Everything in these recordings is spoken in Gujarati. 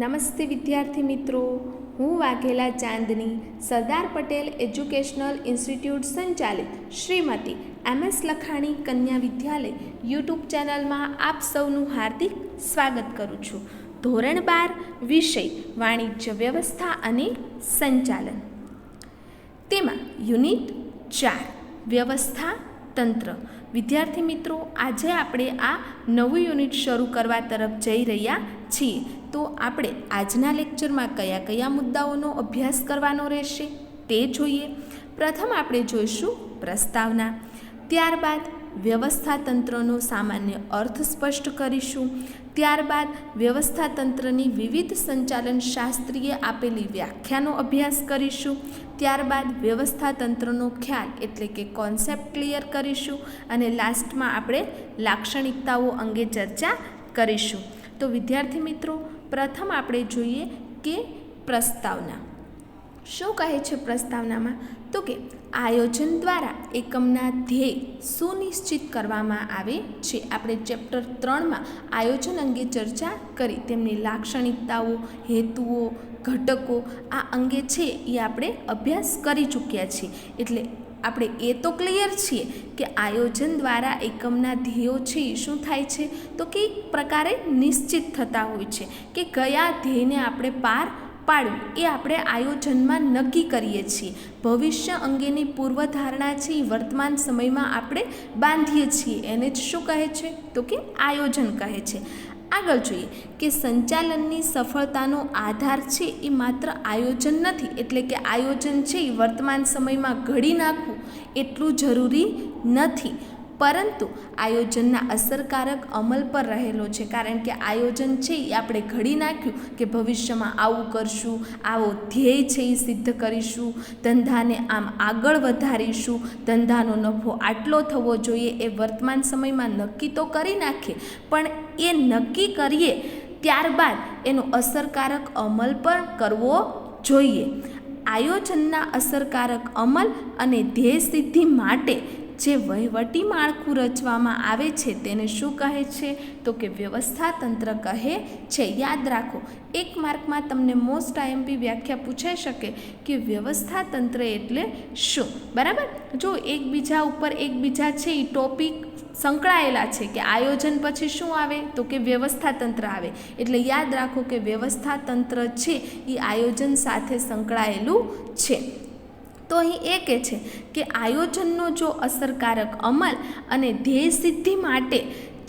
નમસ્તે વિદ્યાર્થી મિત્રો, હું વાઘેલા ચાંદની સરદાર પટેલ એજ્યુકેશનલ ઇન્સ્ટિટ્યૂટ સંચાલિત શ્રીમતી MS લખાણી કન્યા વિદ્યાલય યુટ્યુબ ચેનલમાં આપ સૌનું હાર્દિક સ્વાગત કરું છું. ધોરણ 12 વિષય વાણિજ્ય વ્યવસ્થા અને સંચાલન, તેમાં યુનિટ 4 વ્યવસ્થા તંત્ર. વિદ્યાર્થી મિત્રો, આજે આપણે આ નવું યુનિટ શરૂ કરવા તરફ જઈ રહ્યા છીએ. તો આપણે આજના લેક્ચરમાં કયા કયા મુદ્દાઓનો અભ્યાસ કરવાનો રહેશે તે જોઈએ. પ્રથમ આપણે જોઈશું પ્રસ્તાવના, ત્યારબાદ વ્યવસ્થા તંત્રનો સામાન્ય અર્થ સ્પષ્ટ કરીશું, ત્યારબાદ વ્યવસ્થા તંત્રની વિવિધ સંચાલન શાસ્ત્રીએ આપેલી વ્યાખ્યાનો અભ્યાસ કરીશું, ત્યારબાદ વ્યવસ્થા તંત્રનો ખ્યાલ એટલે કે કોન્સેપ્ટ ક્લિયર કરીશું અને લાસ્ટમાં આપણે લાક્ષણિકતાઓ અંગે ચર્ચા કરીશું. તો વિદ્યાર્થી મિત્રો, પ્રથમ આપણે જોઈએ કે પ્રસ્તાવના શું કહે છે. પ્રસ્તાવનામાં તો કે આયોજન દ્વારા એકમના ધ્યેય સુનિશ્ચિત કરવામાં આવે છે. આપણે ચેપ્ટર 3માં આયોજન અંગે ચર્ચા કરી, તેમની લાક્ષણિકતાઓ, હેતુઓ, ઘટકો આ અંગે છે એ આપણે અભ્યાસ કરી ચૂક્યા છીએ. એટલે આપણે એ તો ક્લિયર છીએ કે આયોજન દ્વારા એકમના ધ્યેયો છે એ શું થાય છે તો કે એક પ્રકારે નિશ્ચિત થતા હોય છે કે કયા ધ્યેયને આપણે પાર પાડવું એ આપણે આયોજનમાં નક્કી કરીએ છીએ. ભવિષ્ય અંગેની પૂર્વધારણા છે એ વર્તમાન સમયમાં આપણે બાંધીએ છીએ, એને જ શું કહે છે તો કે આયોજન કહે છે. આગળ જોઈએ કે સંચાલનની સફળતાનો આધાર છે એ માત્ર આયોજન નથી, એટલે કે આયોજન છે એ વર્તમાન સમયમાં ઘડી નાખવું એટલું જરૂરી નથી, પરંતુ આયોજનના અસરકારક અમલ પર રહેલો છે. કારણ કે આયોજન છે એ આપણે ઘડી નાખ્યું કે ભવિષ્યમાં આવું કરશું, આવો ધ્યેય છે એ સિદ્ધ કરીશું, ધંધાને આમ આગળ વધારીશું, ધંધાનો નફો આટલો થવો જોઈએ એ વર્તમાન સમયમાં નક્કી તો કરી નાખીએ, પણ એ નક્કી કરીએ ત્યારબાદ એનો અસરકારક અમલ પણ કરવો જોઈએ. આયોજનના અસરકારક અમલ અને ધ્યેય સિદ્ધિ માટે જે વહીવટી માળખું રચવામાં આવે છે તેને શું કહે છે તો કે વ્યવસ્થા તંત્ર કહે છે. યાદ રાખો, એક માર્કમાં તમને મોસ્ટ આઈએમપી વ્યાખ્યા પૂછાઈ શકે કે વ્યવસ્થા તંત્ર એટલે શું. બરાબર, જો એકબીજા ઉપર એકબીજા છે એ ટોપિક સંકળાયેલા છે કે આયોજન પછી શું આવે તો કે વ્યવસ્થા તંત્ર આવે, એટલે યાદ રાખો કે વ્યવસ્થા તંત્ર છે એ આયોજન સાથે સંકળાયેલું છે. તો અહીં એ કહે છે કે આયોજનનો જો અસરકારક અમલ અને ધ્યેય સિદ્ધિ માટે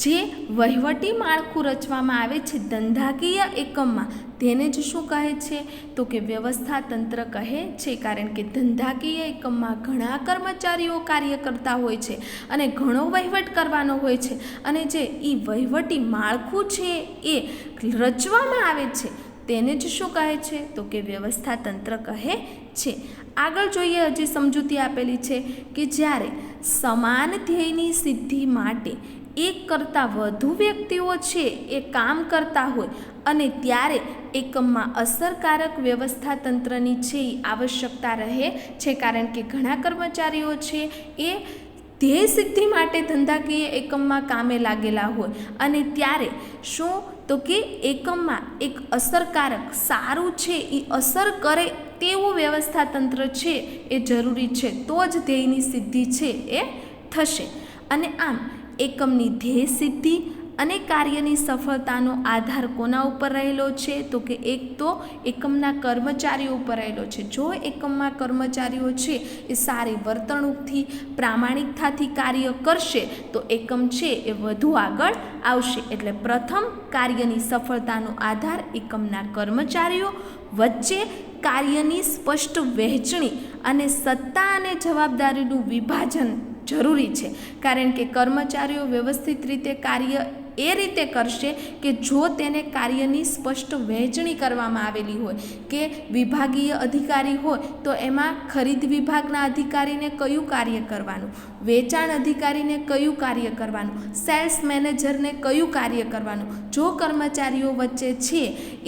જે વહીવટી માળખું રચવામાં આવે છે ધંધાકીય એકમમાં, તેને જ શું કહે છે તો કે વ્યવસ્થા તંત્ર કહે છે. કારણ કે ધંધાકીય એકમમાં ઘણા કર્મચારીઓ કાર્ય કરતા હોય છે અને ઘણો વહીવટ કરવાનો હોય છે, અને જે એ વહીવટી માળખું છે એ રચવામાં આવે છે તેને જ શું કહે છે તો કે વ્યવસ્થા તંત્ર કહે છે. આગળ જોઈએ, હજી સમજૂતી આપેલી છે કે જ્યારે સમાન ધ્યેયની સિદ્ધિ માટે એક કરતાં વધુ વ્યક્તિઓ છે એ કામ કરતા હોય અને ત્યારે એકમમાં અસરકારક વ્યવસ્થા તંત્રની છે એ આવશ્યકતા રહે છે. કારણ કે ઘણા કર્મચારીઓ છે એ ધ્યેય સિદ્ધિ માટે ધંધાકીય એકમમાં કામે લાગેલા હોય અને ત્યારે શું તો કે એકમમાં એક અસરકારક સારું છે એ અસર કરે તેવું વ્યવસ્થા તંત્ર છે એ જરૂરી છે, તો જ ધ્યેયની સિદ્ધિ છે એ થશે. અને આમ એકમની ધ્યેય સિદ્ધિ અને કાર્યની સફળતાનો આધાર કોના ઉપર રહેલો છે તો કે એક તો એકમના કર્મચારીઓ ઉપર રહેલો છે. જો એકમમાં કર્મચારીઓ છે એ સારી વર્તણૂકથી, પ્રામાણિકતાથી કાર્ય કરશે તો એકમ છે એ વધુ આગળ આવશે. એટલે પ્રથમ કાર્યની સફળતાનો આધાર એકમના કર્મચારીઓ વચ્ચે કાર્યની સ્પષ્ટ વહેંચણી અને સત્તા અને જવાબદારીનું વિભાજન જરૂરી છે. કારણ કે કર્મચારીઓ વ્યવસ્થિત રીતે કાર્ય એ રીતે કરશે કે જો તેને કાર્યની સ્પષ્ટ વહેંચણી કરવામાં આવેલી હોય, કે વિભાગીય અધિકારી હોય તો એમાં ખરીદ વિભાગના અધિકારીને કયું કાર્ય કરવાનું, વેચાણ અધિકારીને કયું કાર્ય કરવાનું, સેલ્સ મેનેજરને કયું કાર્ય કરવાનું. જો કર્મચારીઓ વચ્ચે છે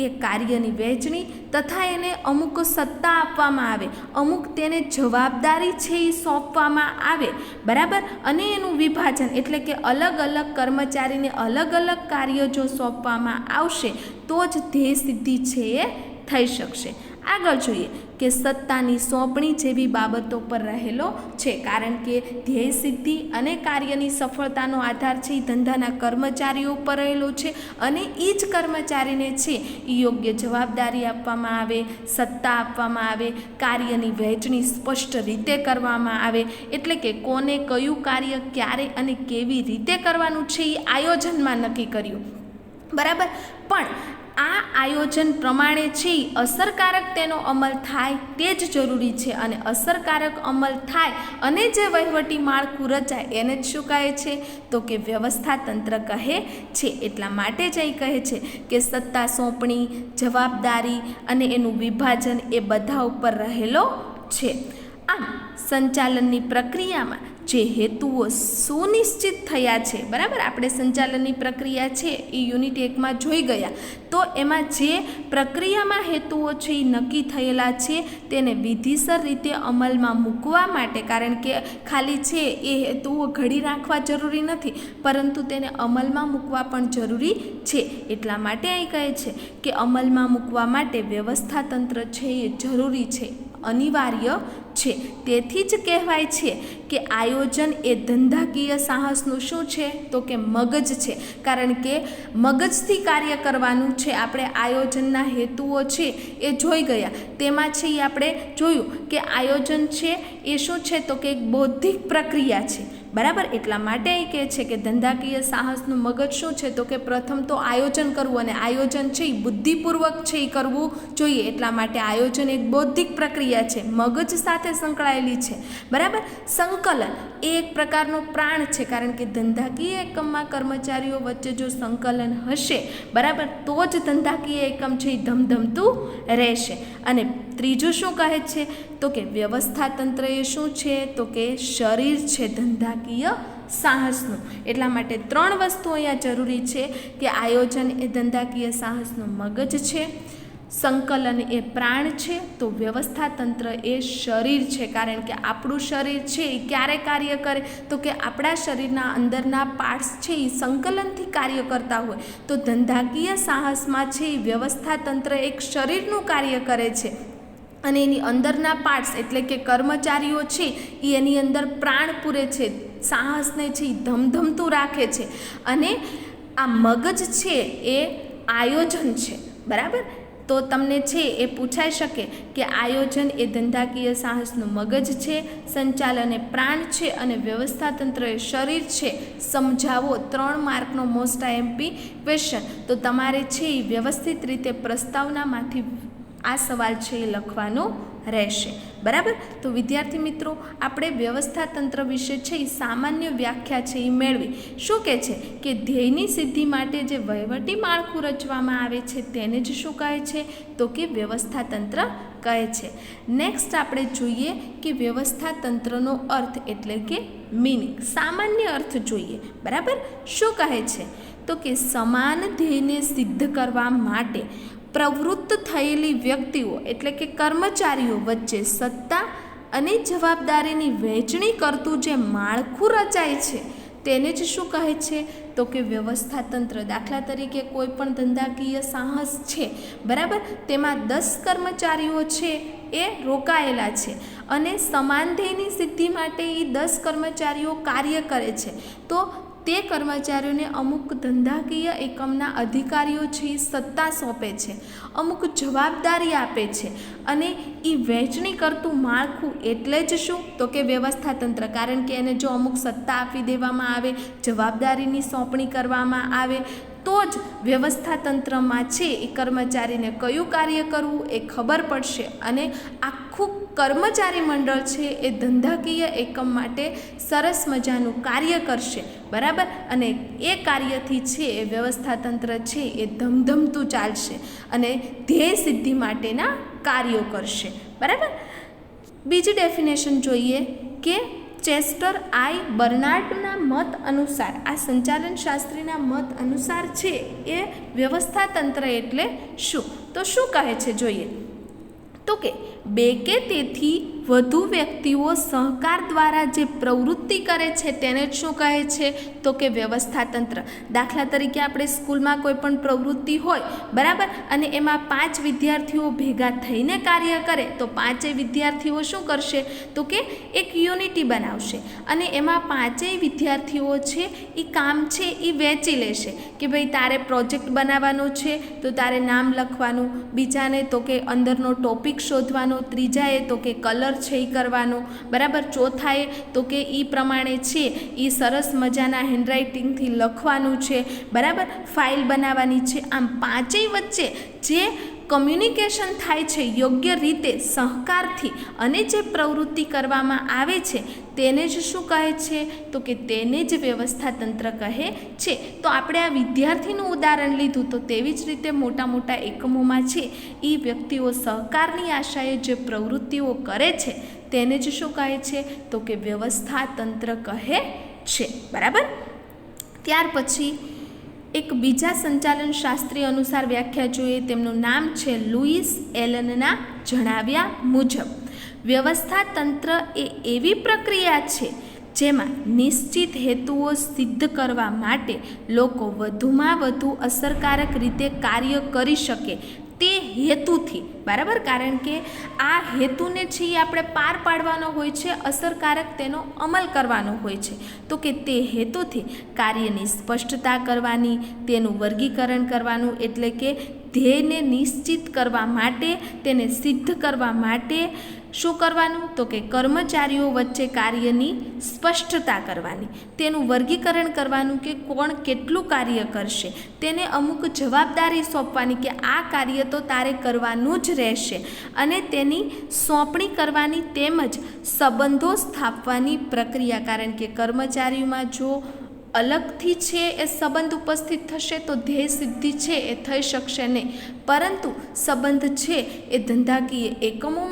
એ કાર્યની વહેંચણી તથા એને અમુક સત્તા આપવામાં આવે, અમુક તેને જવાબદારી છે એ સોંપવામાં આવે, બરાબર, અને એનું વિભાજન એટલે કે અલગ અલગ કર્મચારીને અલગ અલગ અલગ કાર્ય જો સોંપવામાં આવશે તો જ ધ્યેય સિદ્ધિ છે એ થઈ શકશે. આગળ જોઈએ કે સત્તાની સોંપણી જેવી બાબતો પર રહેલો છે, કારણ કે ધ્યેય સિદ્ધિ અને કાર્યની સફળતાનો આધાર છે એ ધંધાના કર્મચારીઓ પર રહેલો છે અને એ જ કર્મચારીને છે એ યોગ્ય જવાબદારી આપવામાં આવે, સત્તા આપવામાં આવે, કાર્યની વહેંચણી સ્પષ્ટ રીતે કરવામાં આવે, એટલે કે કોને કયું કાર્ય ક્યારે અને કેવી રીતે કરવાનું છે એ આયોજનમાં નક્કી કર્યું. બરાબર. પણ આ આયોજન પ્રમાણે છે અસરકારક તેનો અમલ થાય તે જ જરૂરી છે, અને અસરકારક અમલ થાય અને જે વહીવટી માળખું રચાય એને જ શું કહે છે? તો કે વ્યવસ્થા તંત્ર કહે છે. એટલા માટે જ અહીં કહે છે કે સત્તા સોંપણી, જવાબદારી અને એનું વિભાજન એ બધા ઉપર રહેલો છે. આમ સંચાલનની પ્રક્રિયામાં જે હેતુઓ સુનિશ્ચિત થયા છે, બરાબર, આપણે સંચાલનની પ્રક્રિયા છે એ યુનિટ 1માં જોઈ ગયા, તો એમાં જે પ્રક્રિયામાં હેતુઓ છે એ નક્કી થયેલા છે તેને વિધિસર રીતે અમલમાં મૂકવા માટે, કારણ કે ખાલી છે એ હેતુઓ ઘડી રાખવા જરૂરી નથી, પરંતુ તેને અમલમાં મૂકવા પણ જરૂરી છે. એટલા માટે અહીં કહે છે કે અમલમાં મૂકવા માટે વ્યવસ્થા તંત્ર છે એ જરૂરી છે, અનિવાર્ય છે. તેથી જ કહેવાય છે કે આયોજન એ ધંધાકીય સાહસનું શું છે? તો કે મગજ છે, કારણ કે મગજથી કાર્ય કરવાનું છે. આપણે આયોજનના હેતુઓ છે એ જોઈ ગયા, તેમાં છે એ આપણે જોયું કે આયોજન છે એ શું છે? તો કે એક બૌદ્ધિક પ્રક્રિયા છે. બરાબર. એટલા માટે એ કહે છે કે ધંધાકીય સાહસનું મગજ શું છે? તો કે પ્રથમ તો આયોજન કરવું, અને આયોજન છે એ બુદ્ધિપૂર્વક છે એ કરવું જોઈએ. એટલા માટે આયોજન એક બૌદ્ધિક પ્રક્રિયા છે, મગજ સાથે સંકળાયેલી છે. બરાબર. સંકલન એ એક પ્રકારનો પ્રાણ છે, કારણ કે ધંધાકીય એકમમાં કર્મચારીઓ વચ્ચે જો સંકલન હશે, બરાબર, તો જ ધંધાકીય એકમ છે એ ધમધમતું રહેશે. અને ત્રીજું શું કહે છે? તો કે વ્યવસ્થા તંત્ર એ શું છે? તો કે શરીર છે ધંધાકીય સાહસનું. એટલા માટે 3 વસ્તુ અહીંયા જરૂરી છે કે આયોજન એ ધંધાકીય સાહસનું મગજ છે, સંકલન એ પ્રાણ છે, તો વ્યવસ્થા તંત્ર એ શરીર છે, કારણ કે આપણું શરીર છે એ ક્યારે કાર્ય કરે? તો કે આપણા શરીરના અંદરના પાર્ટ્સ છે એ સંકલનથી કાર્ય કરતા હોય, તો ધંધાકીય સાહસમાં છે એ વ્યવસ્થા તંત્ર એક શરીરનું કાર્ય કરે છે, અને એની અંદરના પાર્ટ્સ એટલે કે કર્મચારીઓ છે એ એની અંદર પ્રાણ પૂરે છે, સાહસને છે એ ધમધમતું રાખે છે. અને આ મગજ છે એ આયોજન છે. બરાબર. તો તમને છે એ પૂછાઈ શકે કે આયોજન એ ધંધાકીય સાહસનું મગજ છે, સંચાલન એ પ્રાણ છે, અને વ્યવસ્થા તંત્ર એ શરીર છે. સમજાવો. 3 માર્કનો મોસ્ટ આઈએમપી ક્વેશ્ચન. તો તમારે છે એ વ્યવસ્થિત રીતે પ્રસ્તાવનામાંથી આ સવાલ છે એ લખવાનો રહેશે. બરાબર. તો વિદ્યાર્થી મિત્રો, આપણે વ્યવસ્થા તંત્ર વિશે છે એ સામાન્ય વ્યાખ્યા છે એ મેળવી. શું કહે છે કે ધ્યેયની સિદ્ધિ માટે જે વહીવટી માળખું રચવામાં આવે છે તેને જ શું કહે છે? તો કે વ્યવસ્થા તંત્ર કહે છે. નેક્સ્ટ આપણે જોઈએ કે વ્યવસ્થા તંત્રનો અર્થ એટલે કે મીનિંગ, સામાન્ય અર્થ જોઈએ. બરાબર. શું કહે છે? તો કે સમાન ધ્યેયને સિદ્ધ કરવા માટે પ્રવૃત્ત થયેલી વ્યક્તિઓ એટલે કે કર્મચારીઓ વચ્ચે સત્તા અને જવાબદારીની વહેંચણી કરતું જે માળખું રચાય છે તેને જ શું કહે છે? તો કે વ્યવસ્થા તંત્ર. દાખલા તરીકે કોઈ પણ ધંધાકીય સાહસ છે, બરાબર, તેમાં 10 કર્મચારીઓ છે એ રોકાયેલા છે, અને સમાન ધ્યેયની સિદ્ધિ માટે એ 10 કર્મચારીઓ કાર્ય કરે છે. તો તે કર્મચારીઓને અમુક ધંધાકીય એકમના અધિકારીઓ છે એ સત્તા સોંપે છે, અમુક જવાબદારી આપે છે, અને એ વહેંચણી કરતું માળખું એટલે જ શું? તો કે વ્યવસ્થા તંત્ર. કારણ કે એને જો અમુક સત્તા આપી દેવામાં આવે, જવાબદારીની સોંપણી કરવામાં આવે, તો જ વ્યવસ્થા તંત્રમાં છે એ કર્મચારીને કયું કાર્ય કરવું એ ખબર પડશે, અને આખું કર્મચારી મંડળ છે એ ધંધાકીય એકમ માટે સરસ મજાનું કાર્ય કરશે. બરાબર. અને એ કાર્યથી છે એ વ્યવસ્થા તંત્ર છે એ ધમધમતું ચાલશે અને ધ્યેય સિદ્ધિ માટેના કાર્યો કરશે. બરાબર. બીજી ડેફિનેશન જોઈએ કે ચેસ્ટર આઈ બર્નાર્ડના મત અનુસાર, આ સંચાલન શાસ્ત્રીના મત અનુસાર છે એ વ્યવસ્થા તંત્ર એટલે શું? તો શું કહે છે જોઈએ? તો કે બે કે તેથી વધુ વ્યક્તિઓ સહકાર દ્વારા જે પ્રવૃત્તિ કરે છે તેને જ શું કહે છે? તો કે વ્યવસ્થાતંત્ર. દાખલા તરીકે આપણે સ્કૂલમાં કોઈ પણ પ્રવૃત્તિ હોય, બરાબર, અને એમાં 5 વિદ્યાર્થીઓ ભેગા થઈને કાર્ય કરે તો 5 વિદ્યાર્થીઓ શું કરશે? તો કે એક યુનિટી બનાવશે અને એમાં 5 વિદ્યાર્થીઓ છે એ કામ છે એ વહેંચી લેશે કે ભાઈ તારે પ્રોજેક્ટ બનાવવાનો છે તો તારે નામ લખવાનું, બીજાને તો કે અંદરનો ટોપિક શોધવાનો, ત્રીજાએ તો કે કલર છે એ કરવાનો, બરાબર, ચોથાએ તો કે એ પ્રમાણે છે એ સરસ મજાના હેન્ડરાઇટિંગથી લખવાનું છે, બરાબર, ફાઇલ બનાવવાની છે. આમ 5 વચ્ચે જે કમ્યુનિકેશન થાય છે યોગ્ય રીતે સહકારથી અને જે પ્રવૃત્તિ કરવામાં આવે છે તેને જ શું કહે છે? તો કે તેને જ વ્યવસ્થાતંત્ર કહે છે. તો આપણે આ વિદ્યાર્થીનું ઉદાહરણ લીધું, તો તેવી જ રીતે મોટા મોટા એકમોમાં છે એ વ્યક્તિઓ સહકારની આશાએ જે પ્રવૃત્તિઓ કરે છે તેને જ શું કહે છે? તો કે વ્યવસ્થાતંત્ર કહે છે, બરાબર. ત્યાર પછી એક બીજા સંચાલન શાસ્ત્રી અનુસાર વ્યાખ્યા જોઈએ, તેમનું નામ છે લુઈસ એલનના જણાવ્યા મુજબ વ્યવસ્થાતંત્ર એ એવી પ્રક્રિયા છે જેમાં નિશ્ચિત હેતુઓ સિદ્ધ કરવા માટે લોકો વધુમાં વધુ અસરકારક રીતે કાર્ય કરી શકે તે હેતુથી, બરાબર, કારણ કે આ હેતુને છે એ આપણે પાર પાડવાનો હોય છે, અસરકારક તેનો અમલ કરવાનો હોય છે. તો કે તે હેતુથી કાર્યની સ્પષ્ટતા કરવાની, તેનું વર્ગીકરણ કરવાનું, એટલે કે ધ્યેયને નિશ્ચિત કરવા માટે, તેને સિદ્ધ કરવા માટે શું કરવાનું? તો કે કર્મચારીઓ વચ્ચે કાર્યની સ્પષ્ટતા કરવાની, તેનું વર્ગીકરણ કરવાનું કે કોણ કેટલું કાર્ય કરશે, તેને અમુક જવાબદારી સોંપવાની કે આ કાર્ય તો તારે કરવાનું જ રહેશે અને તેની સોંપણી કરવાની, તેમજ સંબંધો સ્થાપવાની પ્રક્રિયા. કારણ કે કર્મચારીઓમાં જો અલગથી છે એ સંબંધ ઉપસ્થિત થશે તો ધ્યેય સિદ્ધિ છે એ થઈ શકશે નહીં, પરંતુ સંબંધ છે એ ધંધાકીય એકમો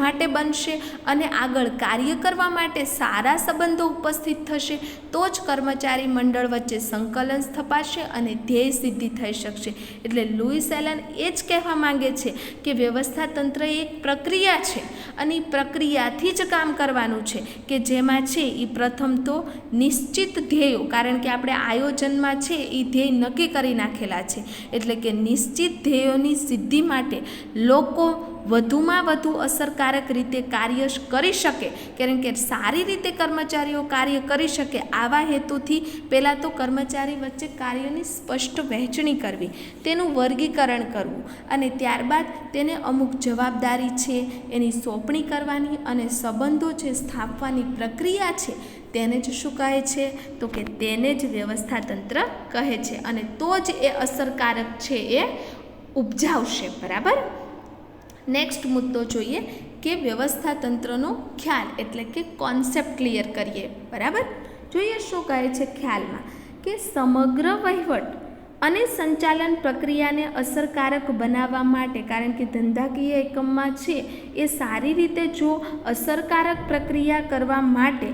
માટે બનશે અને આગળ કાર્ય કરવા માટે સારા સંબંધો ઉપસ્થિત થશે તો જ કર્મચારી મંડળ વચ્ચે સંકલન સ્થપાશે અને ધ્યેય સિદ્ધિ થઈ શકશે. એટલે લુઈસ એલન એ જ કહેવા માંગે છે કે વ્યવસ્થાતંત્ર એક પ્રક્રિયા છે અને એ પ્રક્રિયાથી જ કામ કરવાનું છે કે જેમાં છે એ પ્રથમ તો નિશ્ચિત ધ્યેયો, કારણ કે આપણે આયોજનમાં છે એ ધ્યેય નક્કી કરી નાખેલા છે, એટલે કે નિશ્ચિત ધ્યેયોની સિદ્ધિ માટે લોકો વધુમાં વધુ અસરકારક રીતે કાર્ય કરી શકે, કારણ કે સારી રીતે કર્મચારીઓ કાર્ય કરી શકે આવા હેતુથી પહેલાં તો કર્મચારી વચ્ચે કાર્યની સ્પષ્ટ વહેંચણી કરવી, તેનું વર્ગીકરણ કરવું અને ત્યારબાદ તેને અમુક જવાબદારી છે એની સોંપણી કરવાની અને સંબંધો જે સ્થાપવાની પ્રક્રિયા છે તેને જ શું કહે છે? તો કે તેને જ વ્યવસ્થાતંત્ર કહે છે અને તો જ એ અસરકારક છે એ ઉપજાવશે, બરાબર. નેક્સ્ટ મુદ્દો જોઈએ કે વ્યવસ્થાતંત્રનો ખ્યાલ એટલે કે કોન્સેપ્ટ ક્લિયર કરીએ, બરાબર. જોઈએ શું કહે છે ખ્યાલમાં કે સમગ્ર વહીવટ અને સંચાલન પ્રક્રિયાને અસરકારક બનાવવા માટે, કારણ કે ધંધાકીય એકમમાં છે એ સારી રીતે જો અસરકારક પ્રક્રિયા કરવા માટે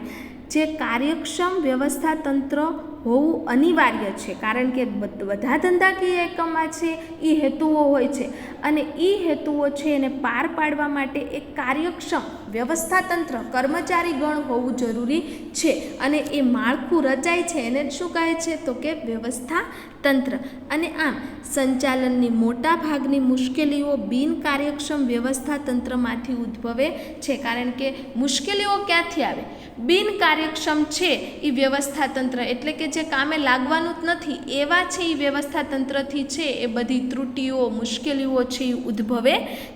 જે કાર્યક્ષમ વ્યવસ્થાતંત્ર હોવું અનિવાર્ય છે, કારણ કે બધા ધંધાકીય એકમમાં છે એ હેતુઓ હોય છે અને એ હેતુઓ છે એને પાર પાડવા માટે એક કાર્યક્ષમ વ્યવસ્થાતંત્ર કર્મચારી ગણ હોવું જરૂરી છે અને એ માળખું રચાય છે એને શું કહે છે? તો કે વ્યવસ્થાતંત્ર. અને આમ સંચાલનની મોટા ભાગની મુશ્કેલીઓ બિનકાર્યક્ષમ વ્યવસ્થાતંત્રમાંથી ઉદ્ભવે છે, કારણ કે મુશ્કેલીઓ ક્યાંથી આવે? બિનકાર્યક્ષમ છે એ વ્યવસ્થાતંત્ર, એટલે કે જે કામે લાગવાનું જ નથી એવા છે એ વ્યવસ્થાતંત્રથી છે એ બધી ત્રુટીઓ મુશ્કેલીઓ છે એ ઉદ્ભવે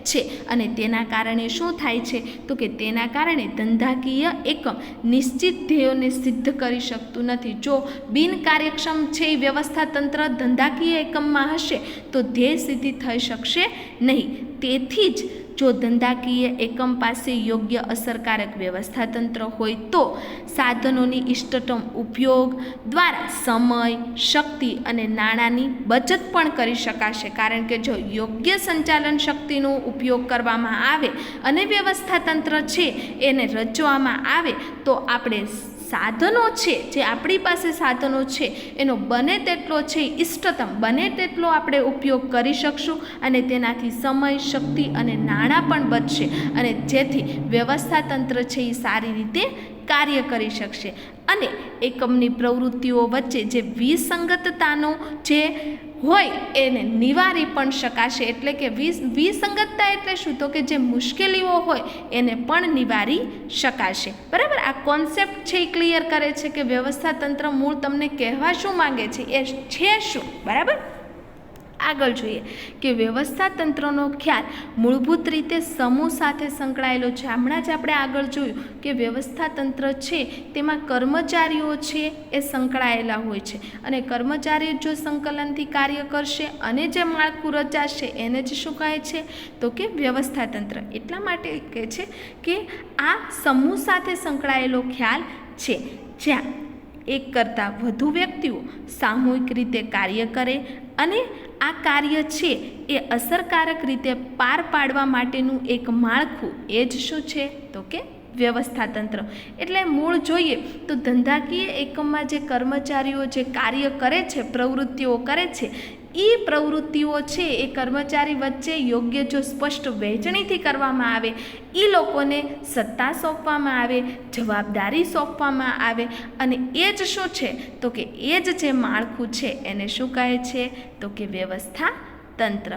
છે અને તેના કારણે શું થાય છે? તો કે તેના કારણે ધંધાકીય એકમ નિશ્ચિત ધ્યેયોને સિદ્ધ કરી શકતું નથી. જો બિનકાર્યક્ષમ છે એ વ્યવસ્થાતંત્ર ધંધાકીય એકમમાં હશે તો ધ્યેય સિદ્ધિ થઈ શકશે નહીં. તેથી જ જો ધંધાકીય એકમ પાસે યોગ્ય અસરકારક વ્યવસ્થાતંત્ર હોય તો સાધનોની ઇષ્ટતમ ઉપયોગ દ્વારા સમય, શક્તિ અને નાણાંની બચત પણ કરી શકાશે, કારણ કે જો યોગ્ય સંચાલન શક્તિનો ઉપયોગ કરવામાં આવે અને વ્યવસ્થાતંત્ર છે એને રચવામાં આવે તો આપણે સાધનો છે, જે આપણી પાસે સાધનો છે એનો બને તેટલો છે ઇષ્ટતમ બને તેટલો આપણે ઉપયોગ કરી શકશું અને તેનાથી સમય, શક્તિ અને નાણાં પણ બચશે અને જેથી વ્યવસ્થા તંત્ર છે એ સારી રીતે કાર્ય કરી શકશે અને એકમની પ્રવૃત્તિઓ વચ્ચે જે વિસંગતતાનો જે હોય એને નિવારી પણ શકાશે. એટલે કે વિસંગતતા એટલે શું? તો કે જે મુશ્કેલીઓ હોય એને પણ નિવારી શકાશે. બરાબર, આ કોન્સેપ્ટ છે એ ક્લિયર કરે છે કે વ્યવસ્થા તંત્ર મૂળ તમને કહેવા શું માંગે છે એ છે શું. બરાબર, આગળ જોઈએ કે વ્યવસ્થા તંત્રનો ખ્યાલ મૂળભૂત રીતે સમૂહ સાથે સંકળાયેલો છે. હમણાં જ આપણે આગળ જોયું કે વ્યવસ્થા તંત્ર છે તેમાં કર્મચારીઓ છે એ સંકળાયેલા હોય છે અને કર્મચારીઓ જો સંકલનથી કાર્ય કરશે અને જે માળખું રચાશે એને જ શું કહે છે? તો કે વ્યવસ્થા તંત્ર. એટલા માટે કહે છે કે આ સમૂહ સાથે સંકળાયેલો ખ્યાલ છે જ્યાં એક કરતાં વધુ વ્યક્તિઓ સામૂહિક રીતે કાર્ય કરે અને આ કાર્ય છે એ અસરકારક રીતે પાર પાડવા માટેનું એક માળખું, એ જ શું છે? તો કે વ્યવસ્થા તંત્ર. એટલે મૂળ જોઈએ તો ધંધાકીય એકમમાં જે કર્મચારીઓ જે કાર્ય કરે છે, પ્રવૃત્તિઓ કરે છે, એ પ્રવૃત્તિઓ છે એ કર્મચારી વચ્ચે યોગ્ય જો સ્પષ્ટ વહેંચણીથી કરવામાં આવે, એ લોકોને સત્તા સોંપવામાં આવે, જવાબદારી સોંપવામાં આવે અને એ જ શું છે? તો કે એ જ જે માળખું છે એને શું કહે છે? તો કે વ્યવસ્થા તંત્ર.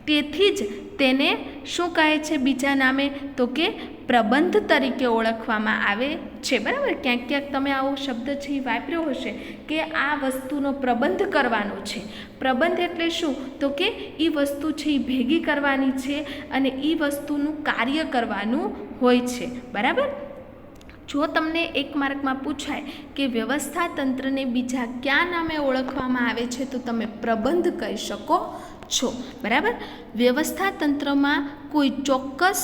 તેથી જ તેને શું કહે છે બીજા નામે? તો કે પ્રબંધ તરીકે ઓળખવામાં આવે છે. બરાબર, ક્યાંક ક્યાંક તમે આવો શબ્દ છે એ વાપર્યો હશે કે આ વસ્તુનો પ્રબંધ કરવાનો છે. પ્રબંધ એટલે શું? તો કે એ વસ્તુ છે એ ભેગી કરવાની છે અને એ વસ્તુનું કાર્ય કરવાનું હોય છે. બરાબર, જો તમને એક માર્કમાં પૂછાય કે વ્યવસ્થા તંત્રને બીજા કયા નામે ઓળખવામાં આવે છે તો તમે પ્રબંધ કહી શકો છો. બરાબર, વ્યવસ્થા તંત્રમાં કોઈ ચોક્કસ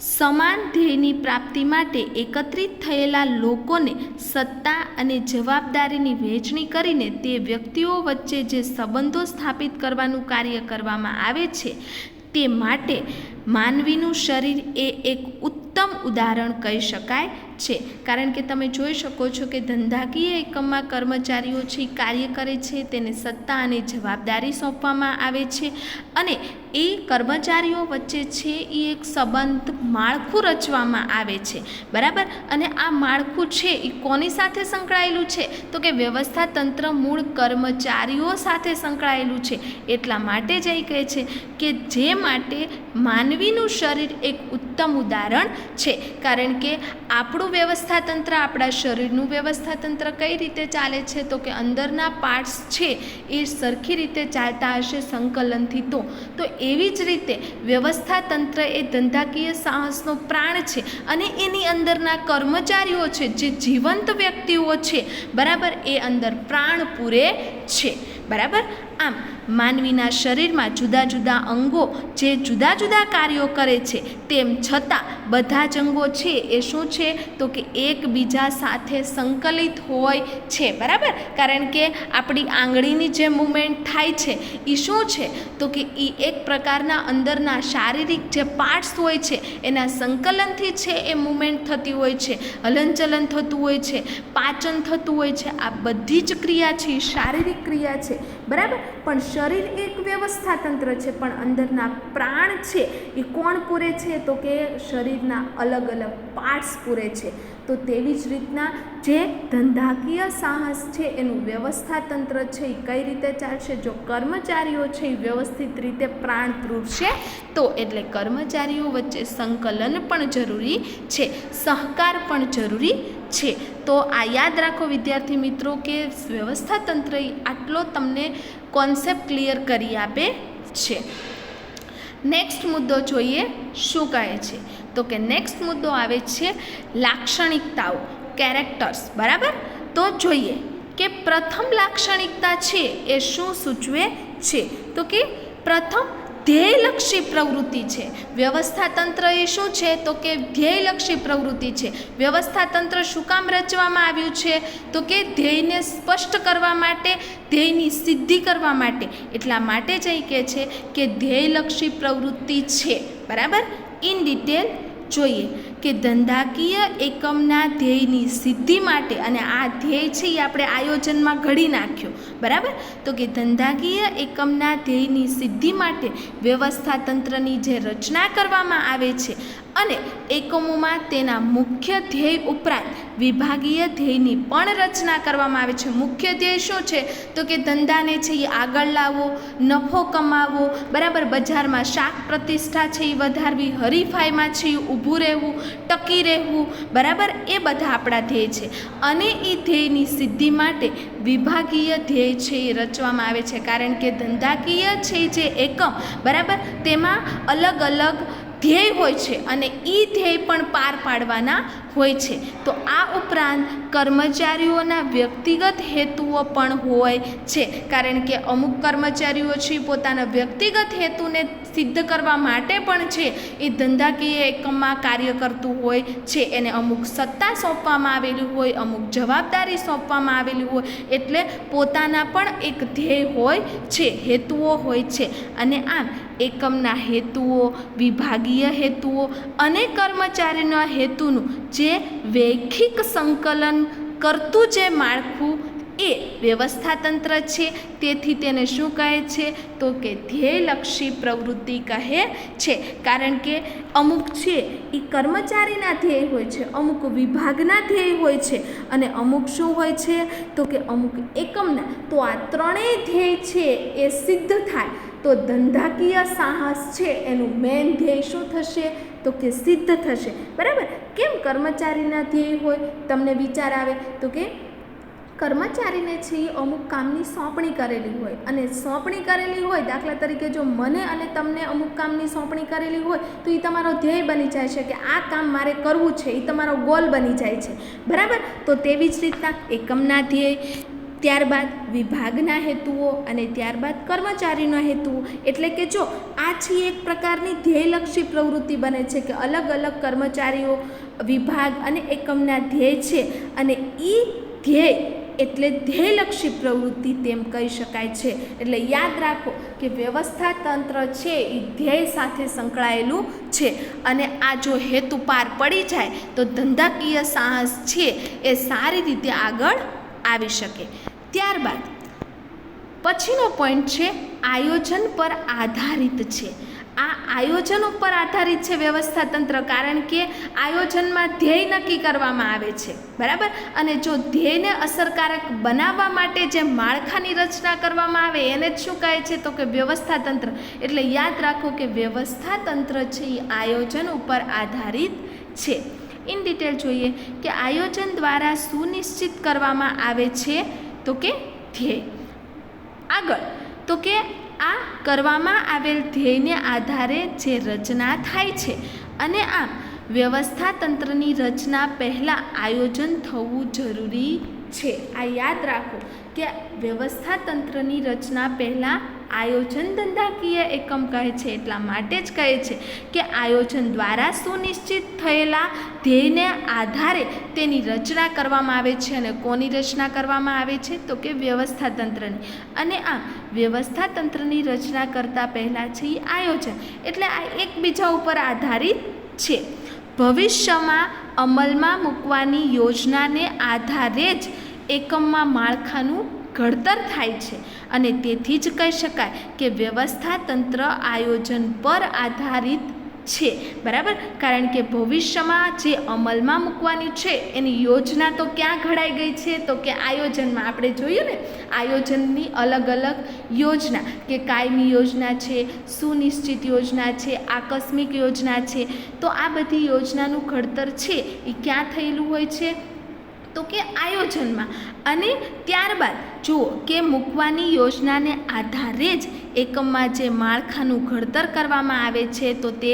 સમાન ધ્યેયની પ્રાપ્તિ માટે એકત્રિત થયેલા લોકોને સત્તા અને જવાબદારીની વહેંચણી કરીને તે વ્યક્તિઓ વચ્ચે જે સંબંધો સ્થાપિત કરવાનું કાર્ય કરવામાં આવે છે તે માટે માનવીનું શરીર એ એક ઉત્તમ ઉદાહરણ કહી શકાય છે. કારણ કે તમે જોઈ શકો છો કે ધંધાકીય એકમમાં કર્મચારીઓ છે કાર્ય કરે છે, તેને સત્તા અને જવાબદારી સોંપવામાં આવે છે અને એ કર્મચારીઓ વચ્ચે છે એ એક સંબંધ માળખું રચવામાં આવે છે. બરાબર, અને આ માળખું છે એ કોની સાથે સંકળાયેલું છે? તો કે વ્યવસ્થા તંત્ર મૂળ કર્મચારીઓ સાથે સંકળાયેલું છે. એટલા માટે જ એ કહે છે કે જે માટે માનવીનું શરીર એક ઉત્તમ ઉદાહરણ છે. કારણ કે આપણું વ્યવસ્થા તંત્ર, આપણા શરીરનું વ્યવસ્થા તંત્ર કઈ રીતે ચાલે છે? તો કે અંદરના પાર્ટ્સ છે એ સરખી રીતે ચાલતા હશે સંકલનથી. તો એવી જ રીતે વ્યવસ્થા તંત્ર એ ધંધાકીય સાહસનો પ્રાણ છે અને એની અંદરના કર્મચારીઓ છે જે જીવંત વ્યક્તિઓ છે, બરાબર, એ અંદર પ્રાણ પૂરે છે. બરાબર, આમ માનવીના શરીરમાં જુદા જુદા અંગો જે જુદા જુદા કાર્યો કરે છે, તેમ છતાં બધા જ અંગો છે એ શું છે? તો કે એકબીજા સાથે સંકલિત હોય છે. બરાબર, કારણ કે આપણી આંગળીની જે મૂવમેન્ટ થાય છે એ શું છે? તો કે એ એક પ્રકારના અંદરના શારીરિક જે પાર્ટ્સ હોય છે એના સંકલનથી છે એ મૂવમેન્ટ થતી હોય છે, હલનચલન થતું હોય છે, પાચન થતું હોય છે. આ બધી જ ક્રિયા છે એ શારીરિક ક્રિયા છે. બરાબર, પણ શરીર એક વ્યવસ્થા તંત્ર છે, પણ અંદરના પ્રાણ છે એ કોણ પૂરે છે? તો કે શરીરના અલગ અલગ પાર્ટ્સ પૂરે છે. તો તેવી જ રીતના જે ધંધાકીય સાહસ છે એનું વ્યવસ્થા તંત્ર છે એ કઈ રીતે ચાલશે? જો કર્મચારીઓ છે એ વ્યવસ્થિત રીતે પ્રાણ પૂરશે તો. એટલે કર્મચારીઓ વચ્ચે સંકલન પણ જરૂરી છે, સહકાર પણ જરૂરી છે. તો આ યાદ રાખો વિદ્યાર્થી મિત્રો કે વ્યવસ્થા તંત્ર આટલો તમને કોન્સેપ્ટ ક્લિયર કરી આપે છે. નેક્સ્ટ મુદ્દો જોઈએ શું કહે છે? તો કે નેક્સ્ટ મુદ્દો આવે છે લાક્ષણિકતાઓ, કેરેક્ટર્સ. બરાબર, તો જોઈએ કે પ્રથમ લાક્ષણિકતા છે એ શું સૂચવે છે? તો કે પ્રથમ ધ્યેયલક્ષી પ્રવૃત્તિ છે. વ્યવસ્થા તંત્ર એ શું છે? તો કે ધ્યેયલક્ષી પ્રવૃત્તિ છે. વ્યવસ્થા તંત્ર શું કામ રચવામાં આવ્યું છે? તો કે ધ્યેયને સ્પષ્ટ કરવા માટે, ધ્યેયની સિદ્ધિ કરવા માટે. એટલા માટે જ એ કહે છે કે ધ્યેયલક્ષી પ્રવૃત્તિ છે. બરાબર, ઇન ડિટેલ જોઈએ કે ધંધાકીય એકમના ધ્યેયની સિદ્ધિ માટે, અને આ ધ્યેય છે એ આપણે આયોજનમાં ઘડી નાખ્યો, બરાબર. તો કે ધંધાકીય એકમના ધ્યેયની સિદ્ધિ માટે વ્યવસ્થા તંત્રની જે રચના કરવામાં આવે છે અને એકમોમાં તેના મુખ્ય ધ્યેય ઉપરાંત વિભાગીય ધ્યેયની પણ રચના કરવામાં આવે છે. મુખ્ય ધ્યેય શું છે? તો કે ધંધાને છે એ આગળ લાવવો, નફો કમાવવો, બરાબર, બજારમાં શાક પ્રતિષ્ઠા છે એ વધારવી, હરીફાઈમાં છે એ ઊભું રહેવું, ટકી રહેવું, બરાબર, એ બધા આપણા ધ્યેય છે. અને એ ધ્યેયની સિદ્ધિ માટે વિભાગીય ધ્યેય છે એ રચવામાં આવે છે, કારણ કે ધંધાકીય છે જે એકમ, બરાબર, તેમાં અલગ અલગ ધ્યેય હોય છે અને એ ધ્યેય પણ પાર પાડવાના હોય છે. તો આ ઉપરાંત કર્મચારીઓના વ્યક્તિગત હેતુઓ પણ હોય છે, કારણ કે અમુક કર્મચારીઓ છે પોતાના વ્યક્તિગત હેતુને સિદ્ધ કરવા માટે પણ છે એ ધંધાકીય એકમમાં કાર્ય કરતું હોય છે. એને અમુક સત્તા સોંપવામાં આવેલી હોય, અમુક જવાબદારી સોંપવામાં આવેલી હોય, એટલે પોતાના પણ એક ધ્યેય હોય છે, હેતુઓ હોય છે. અને આમ એકમના હેતુઓ, વિભાગીય હેતુઓ અને કર્મચારીના હેતુનું જે વૈખિક સંકલન કરતું જે માળખું એ વ્યવસ્થાતંત્ર છે. તેથી તેને શું કહે છે? તો કે ધ્યેયલક્ષી પ્રવૃત્તિ કહે છે, કારણ કે અમુક છે એ કર્મચારીના ધ્યેય હોય છે, અમુક વિભાગના ધ્યેય હોય છે, અને અમુક શું હોય છે? તો કે અમુક એકમના. તો આ ત્રણેય ધ્યેય છે એ સિદ્ધ થાય તો ધંધાકીય સાહસ છે એનું મેઇન ધ્યેય શું થશે? તો કે સિદ્ધ થશે, બરાબર. કેમ કર્મચારીના ધ્યેય હોય? તમને વિચાર આવે તો કે કર્મચારીને છે એ અમુક કામની સોંપણી કરેલી હોય, અને સોંપણી કરેલી હોય, દાખલા તરીકે જો મને અને તમને અમુક કામની સોંપણી કરેલી હોય તો એ તમારો ધ્યેય બની જાય છે કે આ કામ મારે કરવું છે, એ તમારો ગોલ બની જાય છે, બરાબર. તો તેવી જ રીતના એકમના ધ્યેય, ત્યારબાદ વિભાગના હેતુઓ અને ત્યારબાદ કર્મચારીના હેતુઓ. એટલે કે જો આ છે એક પ્રકારની ધ્યેયલક્ષી પ્રવૃત્તિ બને છે કે અલગ અલગ કર્મચારીઓ, વિભાગ અને એકમના ધ્યેય છે, અને એ ધ્યેય એટલે ધ્યેયલક્ષી પ્રવૃત્તિ તેમ કહી શકાય છે. એટલે યાદ રાખો કે વ્યવસ્થાતંત્ર છે એ ધ્યેય સાથે સંકળાયેલું છે, અને આ જો હેતુ પાર પડી જાય તો ધંધાકીય સાહસ છે એ સારી રીતે આગળ આવી શકે. ત્યારબાદ પછીનો પોઈન્ટ છે આયોજન પર આધારિત છે. આ આયોજન ઉપર આધારિત છે વ્યવસ્થાતંત્ર, કારણ કે આયોજનમાં ધ્યેય નક્કી કરવામાં આવે છે, બરાબર. અને જો ધ્યેયને અસરકારક બનાવવા માટે જે માળખાની રચના કરવામાં આવે એને જ શું કહે છે? તો કે વ્યવસ્થાતંત્ર. એટલે યાદ રાખો કે વ્યવસ્થાતંત્ર છે એ આયોજન ઉપર આધારિત છે. ઇન ડિટેલ જોઈએ કે આયોજન દ્વારા સુનિશ્ચિત કરવામાં આવે છે તો કે ધ્યેય. આગળ તો કે આ કરવામાં આવેલ ધ્યેયને આધારે જે રચના થાય છે, અને આમ વ્યવસ્થાતંત્રની રચના પહેલાં આયોજન થવું જરૂરી છે. આ યાદ રાખો કે વ્યવસ્થાતંત્રની રચના પહેલાં આયોજન ધંધાકીય એકમ કહે છે. એટલા માટે જ કહે છે કે આયોજન દ્વારા સુનિશ્ચિત થયેલા ધ્યેયને આધારે તેની રચના કરવામાં આવે છે. અને કોની રચના કરવામાં આવે છે? તો કે વ્યવસ્થાતંત્રની. અને આમ વ્યવસ્થાતંત્રની રચના કરતાં પહેલાં છે એ આયોજન, એટલે આ એકબીજા ઉપર આધારિત છે. ભવિષ્યમાં અમલમાં મૂકવાની યોજનાને આધારે જ એકમમાં માળખાનું ઘડતર થાય છે, અને તેથી જ કહી શકાય કે વ્યવસ્થાતંત્ર આયોજન પર આધારિત છે, બરાબર. કારણ કે ભવિષ્યમાં જે અમલમાં મૂકવાની છે એની યોજના તો ક્યાં ઘડાઈ ગઈ છે? તો કે આયોજનમાં. આપણે જોયું ને આયોજનની અલગ અલગ યોજના, કે કાયમી યોજના છે, સુનિશ્ચિત યોજના છે, આકસ્મિક યોજના છે. તો આ બધી યોજનાનું ઘડતર છે એ ક્યાં થયેલું હોય છે? તો કે આયોજનમાં. અને ત્યારબાદ જુઓ કે મૂકવાની યોજનાને આધારે જ એકમમાં જે માળખાનું ઘડતર કરવામાં આવે છે, તો તે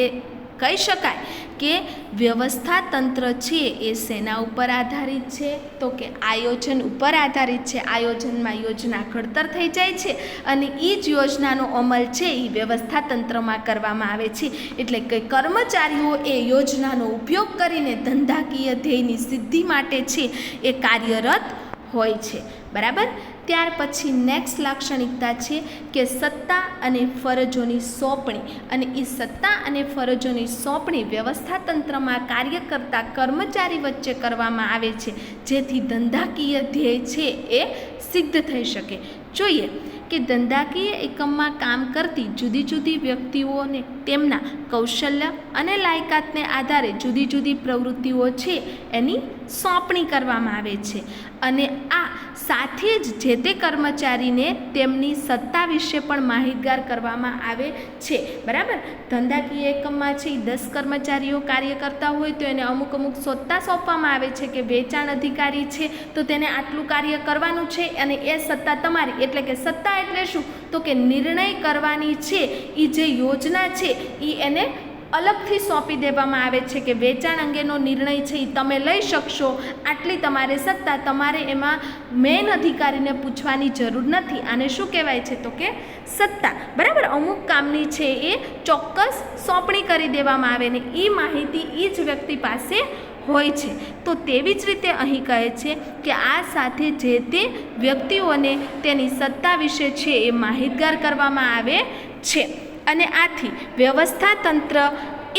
કહી શકાય કે વ્યવસ્થાતંત્ર છે એ શેના ઉપર આધારિત છે? તો કે આયોજન ઉપર આધારિત છે. આયોજનમાં યોજના ઘડતર થઈ જાય છે, અને એ જ યોજનાનો અમલ છે એ વ્યવસ્થાતંત્રમાં કરવામાં આવે છે. એટલે કે કર્મચારીઓ એ યોજનાનો ઉપયોગ કરીને ધંધાકીય ધ્યેયની સિદ્ધિ માટે છે એ કાર્યરત હોય છે, બરાબર. ત્યાર પછી નેક્સ્ટ લાક્ષણિકતા છે કે સત્તા અને ફરજોની સોંપણી, અને એ સત્તા અને ફરજોની સોંપણી વ્યવસ્થાતંત્રમાં કાર્ય કરતા કર્મચારી વચ્ચે કરવામાં આવે છે, જેથી ધંધાકીય ધ્યેય છે એ સિદ્ધ થઈ શકે. જોઈએ કે ધંધાકીય એકમમાં કામ કરતી જુદી જુદી વ્યક્તિઓને તેમના કૌશલ્ય અને લાયકાતને આધારે જુદી જુદી પ્રવૃત્તિઓ છે એની સોંપણી કરવામાં આવે છે, અને આ સાથે જ જે તે કર્મચારીને તેમની સત્તા વિશે પણ માહિતગાર કરવામાં આવે છે. બરાબર, ધંધાકીય એકમમાં છે 10 કર્મચારીઓ કાર્ય કરતા હોય તો એને અમુક સત્તા સોંપવામાં આવે છે કે વેચાણ અધિકારી છે તો તેને આટલું કાર્ય કરવાનું છે, અને એ સત્તા તમારી. એટલે કે સત્તા એટલે શું? તો કે નિર્ણય કરવાની છે એ જે યોજના છે એ એને અલગથી સોંપી દેવામાં આવે છે કે વેચાણ અંગેનો નિર્ણય છે એ તમે લઈ શકશો, આટલી તમારે સત્તા, તમારે એમાં મેઇન અધિકારીને પૂછવાની જરૂર નથી. આને શું કહેવાય છે? તો કે સત્તા. બરાબર, અમુક કામની છે એ ચોક્કસ સોંપણી કરી દેવામાં આવે ને એ માહિતી એ જ વ્યક્તિ પાસે હોય છે. તો તેવી જ રીતે અહીં કહે છે કે આ સાથે જે તે વ્યક્તિઓને તેની સત્તા વિશે છે એ માહિતગાર કરવામાં આવે છે, અને આથી વ્યવસ્થાતંત્ર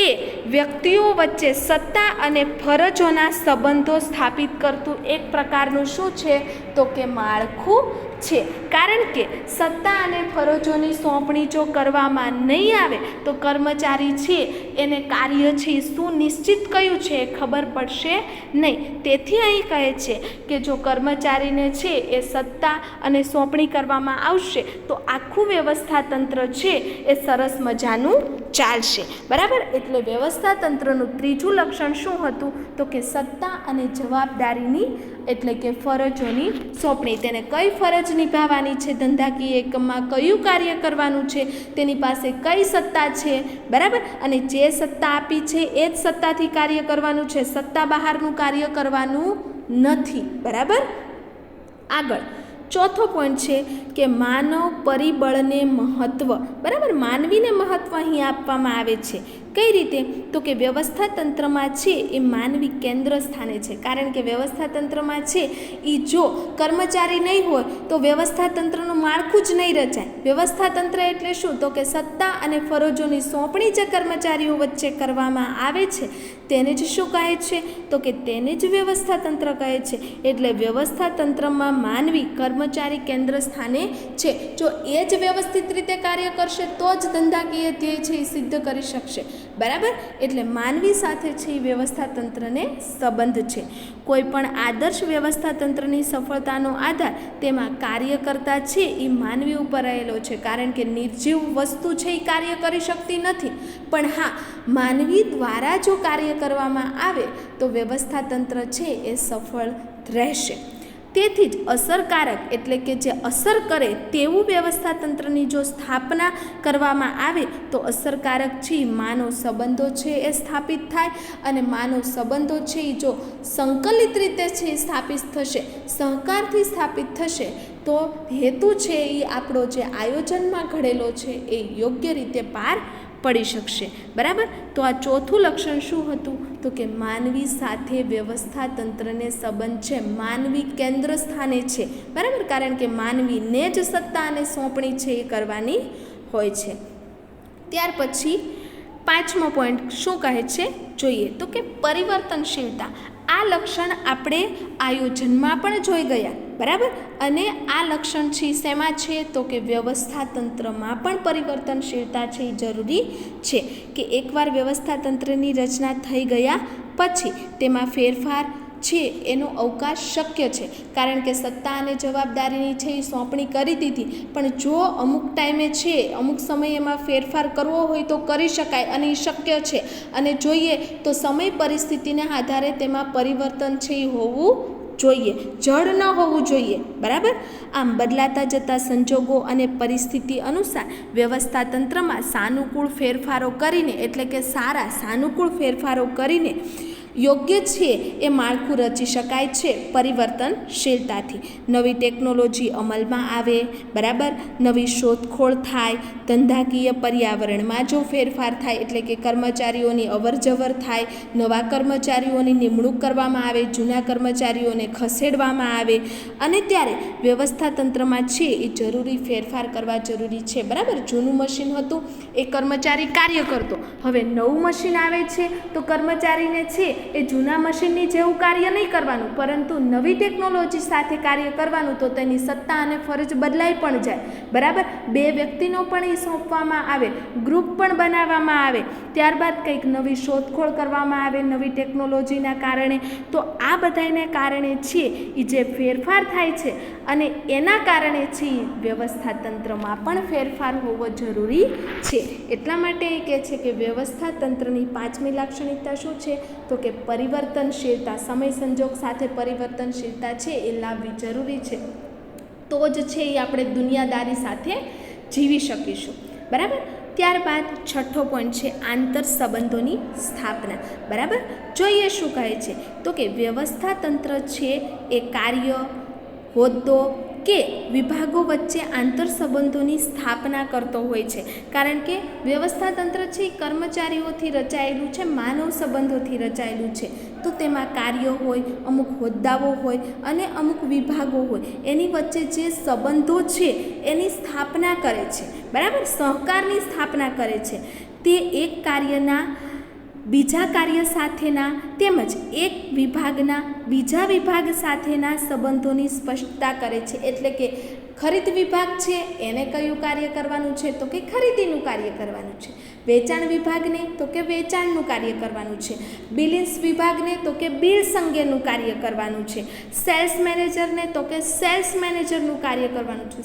એ વ્યક્તિઓ વચ્ચે સત્તા અને ફરજોના સંબંધો સ્થાપિત કરતું એક પ્રકારનું શું છે? તો કે માળખું છે. કારણ કે સત્તા અને ફરજોની સોંપણી જો કરવામાં નહીં આવે તો કર્મચારી છે એને કાર્ય છે સુનિશ્ચિત કયું છે એ ખબર પડશે નહીં. તેથી અહીં કહે છે કે જો કર્મચારીને છે એ સત્તા અને સોંપણી કરવામાં આવશે તો આખું વ્યવસ્થાતંત્ર છે એ સરસ મજાનું ચાલશે. બરાબર, એટલે વ્યવસ્થાતંત્રનું ત્રીજું લક્ષણ શું હતું? તો કે સત્તા અને જવાબદારીની એટલે કે ફરજોની સોંપણી. તેને કઈ ફરજ નિભાવવાની છે, ધંધાકીય એકમમાં કયું કાર્ય કરવાનું છે, તેની પાસે કઈ સત્તા છે. બરાબર, અને જે સત્તા આપી છે એ જ સત્તાથી કાર્ય કરવાનું છે, સત્તા બહારનું કાર્ય કરવાનું નથી. બરાબર, આગળ ચોથો પોઈન્ટ છે કે માનવ પરિબળને મહત્ત્વ. બરાબર, માનવીને મહત્ત્વ અહીં આપવામાં આવે છે. કઈ રીતે? તો કે વ્યવસ્થાતંત્રમાં છે એ માનવી કેન્દ્ર સ્થાને છે. કારણ કે વ્યવસ્થાતંત્રમાં છે એ જો કર્મચારી નહીં હોય તો વ્યવસ્થાતંત્રનું માળખું જ નહીં રચાય. વ્યવસ્થાતંત્ર એટલે શું? તો કે સત્તા અને ફરજોની સોંપણી જે કર્મચારીઓ વચ્ચે કરવામાં આવે છે તેને જ શું કહે છે? તો કે તેને જ વ્યવસ્થાતંત્ર કહે છે. એટલે વ્યવસ્થાતંત્રમાં માનવી કર્મચારી કેન્દ્ર સ્થાને છે. જો એ જ વ્યવસ્થિત રીતે કાર્ય કરશે તો જ ધંધાકીય ધ્યેય છે એ સિદ્ધ કરી શકશે. બરાબર, એટલે માનવી સાથે છે એ વ્યવસ્થાતંત્રને સંબંધ છે. કોઈ પણ આદર્શ વ્યવસ્થાતંત્રની સફળતાનો આધાર તેમાં કાર્યકર્તા છે એ માનવી ઉપર રહેલો છે. કારણ કે નિર્જીવ વસ્તુ છે એ કાર્ય કરી શકતી નથી, પણ હા, માનવી દ્વારા જો કાર્ય કરવામાં આવે તો વ્યવસ્થાતંત્ર છે એ સફળ રહેશે. તેથી જ અસરકારક એટલે કે જે અસર કરે તેવું વ્યવસ્થાતંત્રની જો સ્થાપના કરવામાં આવે તો અસરકારક છે માનવ સંબંધો છે એ સ્થાપિત થાય, અને માનવ સંબંધો છે એ જો સંકલિત રીતે છે એ સ્થાપિત થશે, સહકારથી સ્થાપિત થશે તો હેતુ છે એ આપણો જે આયોજનમાં ઘડેલો છે એ યોગ્ય રીતે પાર પડી શકશે. બરાબર, તો આ ચોથું લક્ષણ શું હતું? તો કે માનવી સાથે વ્યવસ્થાતંત્રને સંબંધ છે, માનવી કેન્દ્ર સ્થાને છે. બરાબર, કારણ કે માનવીને જ સત્તા અને સોંપણી છે એ કરવાની હોય છે. ત્યાર પછી પાંચમો પોઈન્ટ શું કહે છે જોઈએ તો કે પરિવર્તનશીલતા. આ લક્ષણ આપણે આયોજનમાં પણ જોઈ ગયા. બરાબર, અને આ લક્ષણ છે શેમાં છે? તો કે વ્યવસ્થાતંત્રમાં પણ પરિવર્તનશીલતા છે એ જરૂરી છે. કે એકવાર વ્યવસ્થાતંત્રની રચના થઈ ગયા પછી તેમાં ફેરફાર છે એનો અવકાશ શક્ય છે. કારણ કે સત્તા અને જવાબદારીની છે એ સોંપણી કરી દીધી, પણ જો અમુક ટાઈમે છે અમુક સમયે એમાં ફેરફાર કરવો હોય તો કરી શકાય અને એ શક્ય છે, અને જોઈએ તો સમય પરિસ્થિતિને આધારે તેમાં પરિવર્તન છે એ હોવું જોઈએ, જડ ન હોવું જોઈએ. બરાબર, આમ બદલાતા જતા સંજોગો અને પરિસ્થિતિ અનુસાર વ્યવસ્થાતંત્રમાં સાનુકૂળ ફેરફારો કરીને એટલે કે સારા સાનુકૂળ ફેરફારો કરીને યોગ્ય છે એ માળખું રચી શકાય છે પરિવર્તનશીલતાથી. નવી ટેકનોલોજી અમલમાં આવે, બરાબર, નવી શોધખોળ થાય, ધંધાકીય પર્યાવરણમાં જો ફેરફાર થાય એટલે કે કર્મચારીઓની અવરજવર થાય, નવા કર્મચારીઓની નિમણૂક કરવામાં આવે, જૂના કર્મચારીઓને ખસેડવામાં આવે, અને ત્યારે વ્યવસ્થા તંત્રમાં છે એ જરૂરી ફેરફાર કરવા જરૂરી છે. બરાબર, જૂનું મશીન હતું એ કર્મચારી કાર્ય કરતો, હવે નવું મશીન આવે છે તો કર્મચારીને છે એ જૂના મશીનની જેવું કાર્ય નહીં કરવાનું, પરંતુ નવી ટેકનોલોજી સાથે કાર્ય કરવાનું, તો તેની સત્તા અને ફરજ બદલાઈ પણ જાય. બરાબર, બે વ્યક્તિનો પણ એ સોંપવામાં આવે, ગ્રુપ પણ બનાવવામાં આવે, ત્યારબાદ કંઈક નવી શોધખોળ કરવામાં આવે નવી ટેકનોલોજીના કારણે. તો આ બધાને કારણે છે એ જે ફેરફાર થાય છે અને એના કારણે છે વ્યવસ્થા તંત્રમાં પણ ફેરફાર હોવો જરૂરી છે. એટલા માટે એ કહે છે કે વ્યવસ્થા તંત્રની 5મી લાક્ષણિકતા શું છે? તો કે પરિવર્તનશીલતા. સમય સંજોગ સાથે પરિવર્તનશીલતા છે એ લાવવી જરૂરી છે, તો જ છે એ આપણે દુનિયાદારી સાથે જીવી શકીશું. બરાબર, ત્યારબાદ 6થો પોઈન્ટ છે આંતર સંબંધોની સ્થાપના. બરાબર, જોઈએ શું કહે છે તો કે વ્યવસ્થા તંત્ર છે એ કાર્ય, હોદ્દો કે વિભાગો વચ્ચે આંતર સંબંધોની સ્થાપના કરતો હોય છે. કારણ કે વ્યવસ્થા તંત્ર છે એ કર્મચારીઓથી રચાયેલું છે, માનવ સંબંધોથી રચાયેલું છે. તો તેમાં કાર્યો હોય, અમુક હોદ્દાઓ હોય અને અમુક વિભાગો હોય, એની વચ્ચે જે સંબંધો છે એની સ્થાપના કરે છે. બરાબર, સહકારની સ્થાપના કરે છે. તે એક કાર્યના બીજા કાર્ય સાથેના તેમજ એક વિભાગના બીજા વિભાગ સાથેના સંબંધોની સ્પષ્ટતા કરે છે. એટલે કે ખરીદ વિભાગ છે એને કયું કાર્ય કરવાનું છે? તો કે ખરીદીનું કાર્ય કરવાનું છે. વેચાણ વિભાગને તો કે વેચાણનું કાર્ય કરવાનું છે. બિલિંગ્સ વિભાગને તો કે બિલ્સ અંગેનું કાર્ય કરવાનું છે. સેલ્સ મેનેજરને તો કે સેલ્સ મેનેજરનું કાર્ય કરવાનું છે.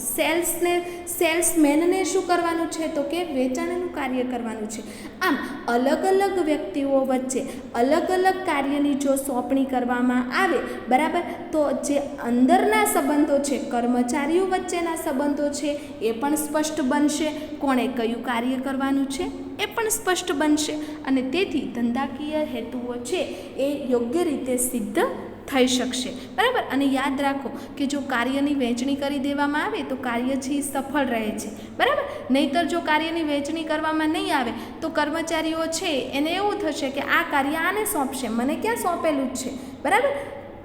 સેલ્સમેનને શું કરવાનું છે? તો કે વેચાણનું કાર્ય કરવાનું છે. આમ અલગ અલગ વ્યક્તિઓ વચ્ચે અલગ અલગ કાર્યની જો સોંપણી કરવામાં આવે, બરાબર, તો જે અંદરના સંબંધો છે, કર્મચારીઓ વચ્ચેના સંબંધો છે એ પણ સ્પષ્ટ બનશે. કોણે કયું કાર્ય કરવાનું છે એ પણ સ્પષ્ટ બનશે, અને તેથી ધંધાકીય હેતુઓ છે એ યોગ્ય રીતે સિદ્ધ થઈ શકશે. બરાબર, અને યાદ રાખો કે જો કાર્યની વહેંચણી કરી દેવામાં આવે તો કાર્ય છે એ સફળ રહે છે. બરાબર, નહીંતર જો કાર્યની વહેંચણી કરવામાં નહીં આવે તો કર્મચારીઓ છે એને એવું થશે કે આ કાર્ય આને સોંપશે, મને ક્યાં સોંપેલું જ છે. બરાબર,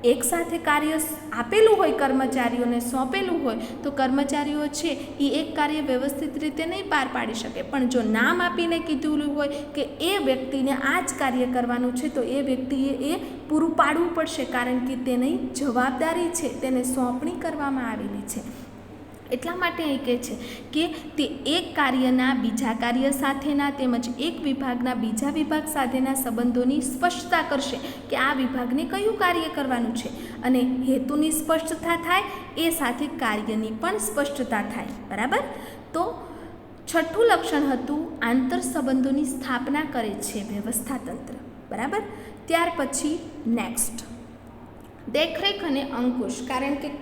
એક સાથે કાર્ય આપેલું હોય, કર્મચારીઓને સોંપેલું હોય, તો કર્મચારીઓ છે એ એક કાર્ય વ્યવસ્થિત રીતે નહીં પાર પાડી શકે. પણ જો નામ આપીને કીધેલું હોય કે એ વ્યક્તિને આ જ કાર્ય કરવાનું છે, તો એ વ્યક્તિએ એ પૂરું પાડવું પડશે, કારણ કે તેની જવાબદારી છે, તેને સોંપણી કરવામાં આવેલી છે. એટલા માટે એ કહે છે કે તે એક કાર્યના બીજા કાર્ય સાથેના તેમજ એક વિભાગના બીજા વિભાગ સાથેના સંબંધોની સ્પષ્ટતા કરશે કે આ વિભાગને કયું કાર્ય કરવાનું છે, અને હેતુની સ્પષ્ટતા થાય એ સાથે કાર્યની પણ સ્પષ્ટતા થાય. બરાબર, તો 6થું લક્ષણ હતું આંતર સંબંધોની સ્થાપના કરે છે વ્યવસ્થા તંત્ર. બરાબર, ત્યાર પછી નેક્સ્ટ દેખરેખ અને અંકુશ. કારણ કે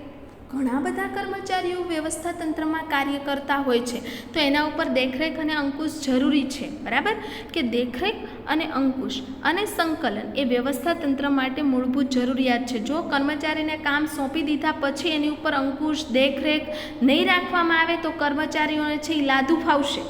ઘણા બધા કર્મચારીઓ વ્યવસ્થા તંત્રમાં કાર્ય કરતા હોય છે, તો એના ઉપર દેખરેખ અને અંકુશ જરૂરી છે. બરાબર, કે દેખરેખ અને અંકુશ અને સંકલન એ વ્યવસ્થા તંત્ર માટે મૂળભૂત જરૂરિયાત છે. જો કર્મચારીને કામ સોંપી દીધા પછી એની ઉપર અંકુશ, દેખરેખ નહીં રાખવામાં આવે તો કર્મચારીઓને છે એ લાદું ફાવશે,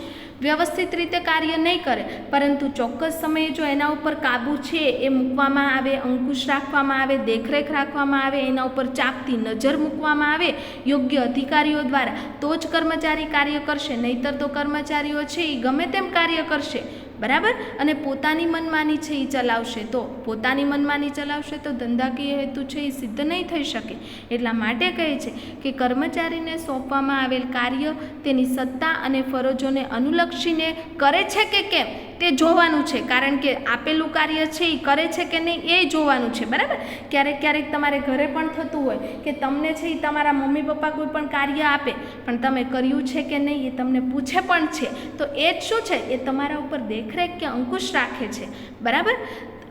વ્યવસ્થિત રીતે કાર્ય નહીં કરે. પરંતુ ચોક્કસ સમયે જો એના ઉપર કાબૂ છે એ મૂકવામાં આવે, અંકુશ રાખવામાં આવે, દેખરેખ રાખવામાં આવે, એના ઉપર ચાપતી નજર મૂકવામાં આવે યોગ્ય અધિકારીઓ દ્વારા, તો જ કર્મચારી કાર્ય કરશે. નહીંતર તો કર્મચારીઓ છે એ ગમે તેમ કાર્ય કરશે. બરાબર, અને પોતાની મનમાની છે એ ચલાવશે. તો પોતાની મનમાની ચલાવશે તો ધંધાકીય હેતુ છે એ સિદ્ધ નહીં થઈ શકે. એટલા માટે કહે છે કે કર્મચારીને સોંપવામાં આવેલ કાર્ય તેની સત્તા અને ફરજોને અનુલક્ષીને કરે છે કે કેમ તે જોવાનું છે. કારણ કે આપેલું કાર્ય છે એ કરે છે કે નહીં એ જોવાનું છે. બરાબર, ક્યારેક ક્યારેક તમારે ઘરે પણ થતું હોય કે તમને છે એ તમારા મમ્મી પપ્પા કોઈ પણ કાર્ય આપે, પણ તમે કર્યું છે કે નહીં એ તમને પૂછે પણ છે, તો એ જ શું છે, એ તમારા ઉપર દેખરેખ કે અંકુશ રાખે છે. બરાબર,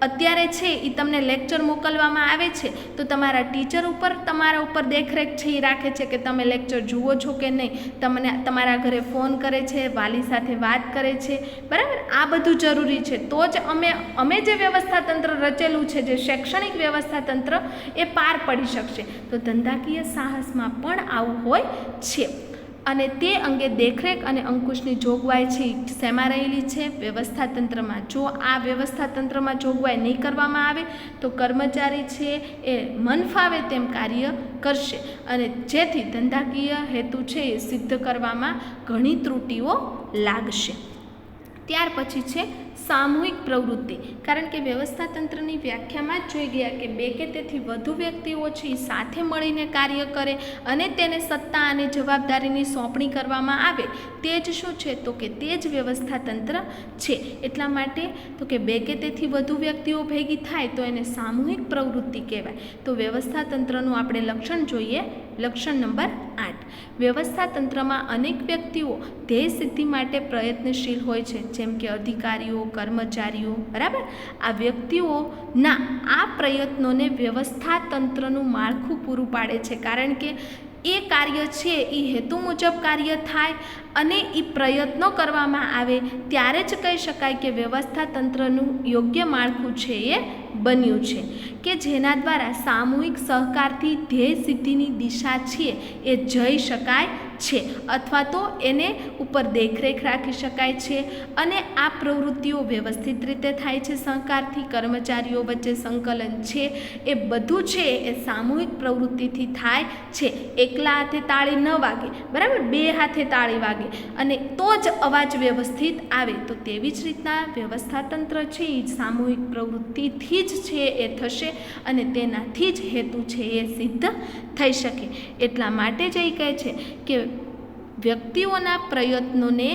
અત્યારે છે એ તમને લેક્ચર મોકલવામાં આવે છે તો તમારા ટીચર ઉપર તમારા ઉપર દેખરેખ છે એ રાખે છે કે તમે લેક્ચર જુઓ છો કે નહીં, તમને તમારા ઘરે ફોન કરે છે, વાલી સાથે વાત કરે છે, બરાબર, આ બધું જરૂરી છે. તો જ અમે જે વ્યવસ્થા તંત્ર રચેલું છે, જે શૈક્ષણિક વ્યવસ્થા તંત્ર, એ પાર પડી શકશે. તો ધંધાકીય સાહસમાં પણ આવું હોય છે. અને તે અંગે દેખરેખ અને અંકુશની જોગવાઈ છે શેમાં રહેલી છે? વ્યવસ્થા તંત્રમાં. જો આ વ્યવસ્થા તંત્રમાં જોગવાઈ નહીં કરવામાં આવે તો કર્મચારી છે એ મન ફાવે તેમ કાર્ય કરશે અને જેથી ધંધાકીય હેતુ છે એ સિદ્ધ કરવામાં ઘણી ત્રુટીઓ લાગશે. ત્યાર પછી છે સામૂહિક પ્રવૃત્તિ. કારણ કે વ્યવસ્થા તંત્રની વ્યાખ્યામાં જ જોઈ ગયા કે બે કે તેથી વધુ વ્યક્તિઓ છે એ સાથે મળીને કાર્ય કરે અને તેને સત્તા અને જવાબદારીની સોંપણી કરવામાં આવે, તે જ શું છે? તો કે તે જ વ્યવસ્થા તંત્ર છે. એટલા માટે તો કે બે કે તેથી વધુ વ્યક્તિઓ ભેગી થાય તો એને સામૂહિક પ્રવૃત્તિ કહેવાય. તો વ્યવસ્થા તંત્રનું આપણે લક્ષણ જોઈએ. લક્ષણ નંબર 8. વ્યવસ્થા તંત્રમાં અનેક વ્યક્તિઓ ધ્યેય સિદ્ધિ માટે પ્રયત્નશીલ હોય છે, જેમ કે અધિકારીઓ, કર્મચારીઓ, બરાબર. આ વ્યક્તિઓના આ પ્રયત્નોને વ્યવસ્થા તંત્રનું માળખું પૂરું પાડે છે. કારણ કે એ કાર્ય છે એ હેતુ મુજબ કાર્ય થાય અને એ પ્રયત્નો કરવામાં આવે ત્યારે જ કહી શકાય કે વ્યવસ્થા તંત્રનું યોગ્ય માળખું છે એ બન્યું છે, કે જેના દ્વારા સામૂહિક સહકારથી ધ્યેય સિદ્ધિની દિશા છે એ જઈ શકાય છે અથવા તો એને ઉપર દેખરેખ રાખી શકાય છે અને આ પ્રવૃત્તિઓ વ્યવસ્થિત રીતે થાય છે. સહકારથી કર્મચારીઓ વચ્ચે સંકલન છે એ બધું છે એ સામૂહિક પ્રવૃત્તિથી થાય છે. એકલા હાથે તાળી ન વાગે, બરાબર, બે હાથે તાળી વાગે અને તો જ અવાજ વ્યવસ્થિત આવે. તો તેવી જ રીતના વ્યવસ્થા તંત્ર છે એ સામૂહિક પ્રવૃત્તિથી જ છે એ થશે અને તેનાથી જ હેતુ છે એ સિદ્ધ થઈ શકે. એટલા માટે જ એ કહે છે કે વ્યક્તિઓના પ્રયત્નોને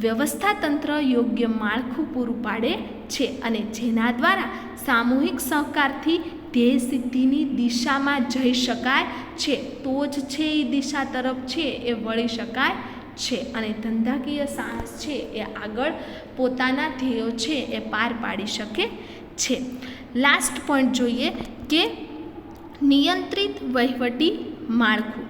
વ્યવસ્થા તંત્ર યોગ્ય માળખું પૂરું પાડે છે અને જેના દ્વારા સામૂહિક સહકારથી ધ્યેય સિદ્ધિની દિશામાં જઈ શકાય છે. તો જ છે એ દિશા તરફ છે એ વળી શકાય છે અને ધંધાકીય સાહસ છે એ આગળ પોતાના ધ્યેયો છે એ પાર પાડી શકે છે. લાસ્ટ પોઈન્ટ જોઈએ કે નિયંત્રિત વહીવટી માળખું.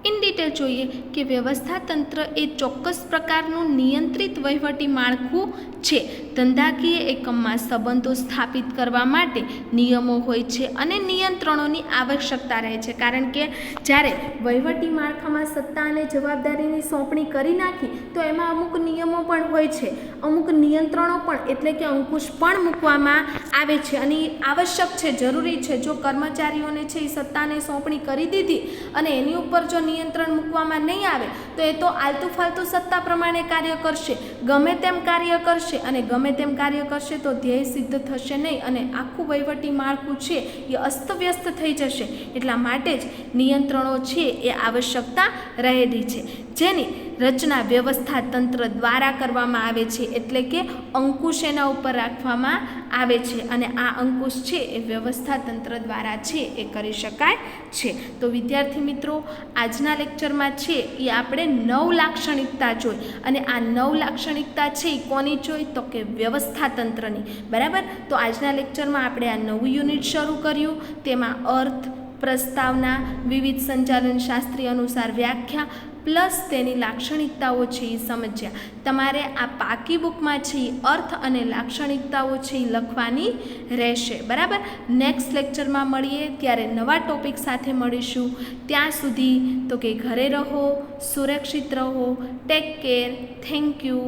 ઇન ડિટેલ જોઈએ કે વ્યવસ્થા તંત્ર એ ચોક્કસ પ્રકારનું નિયંત્રિત વહીવટી માળખું છે. ધંધાકીય એકમમાં સંબંધો સ્થાપિત કરવા માટે નિયમો હોય છે અને નિયંત્રણોની આવશ્યકતા રહે છે. કારણ કે જ્યારે વહીવટી માળખામાં સત્તા અને જવાબદારીની સોંપણી કરી નાખી તો એમાં અમુક નિયમો પણ હોય છે, અમુક નિયંત્રણો પણ એટલે કે અંકુશ પણ મૂકવામાં આવે છે અને એ આવશ્યક છે, જરૂરી છે. જો કર્મચારીઓને છે એ સત્તાને સોંપણી કરી દીધી અને એની ઉપર જો નિયંત્રણ મૂકવામાં નહીં આવે તો એ તો આલતુ ફાલતુ સત્તા પ્રમાણે કાર્ય કરશે, ગમે તેમ કાર્ય કરશે અને ગમે તેમ કાર્ય કરશે તો ધ્યેય સિદ્ધ થશે નહીં અને આખું વહીવટી માળખું છે એ અસ્તવ્યસ્ત થઈ જશે. એટલા માટે જ નિયંત્રણો છે એ આવશ્યકતા રહેલી છે, જેની રચના વ્યવસ્થા તંત્ર દ્વારા કરવામાં આવે છે. એટલે કે અંકુશ એના ઉપર રાખવામાં આવે છે અને આ અંકુશ છે એ વ્યવસ્થા તંત્ર દ્વારા છે એ કરી શકાય છે. તો વિદ્યાર્થી મિત્રો, આજના લેક્ચરમાં છે એ આપણે 9 લાક્ષણિકતા જોઈ અને આ 9 લાક્ષણિકતા છે એ કોની જોઈ? તો કે વ્યવસ્થા તંત્રની, બરાબર. તો આજના લેક્ચરમાં આપણે આ નવું યુનિટ શરૂ કર્યું. તેમાં અર્થ, પ્રસ્તાવના, વિવિધ સંચાલન શાસ્ત્રી અનુસાર વ્યાખ્યા પ્લસ તેની લાક્ષણિકતાઓ છે એ સમજ્યા. તમારે આ પાકી બુકમાં છે એ અર્થ અને લાક્ષણિકતાઓ છે એ લખવાની રહેશે, બરાબર. નેક્સ્ટ લેક્ચરમાં મળીએ ત્યારે નવા ટોપિક સાથે મળીશું. ત્યાં સુધી તો કે ઘરે રહો, સુરક્ષિત રહો, ટેક કેર, થેન્ક યુ.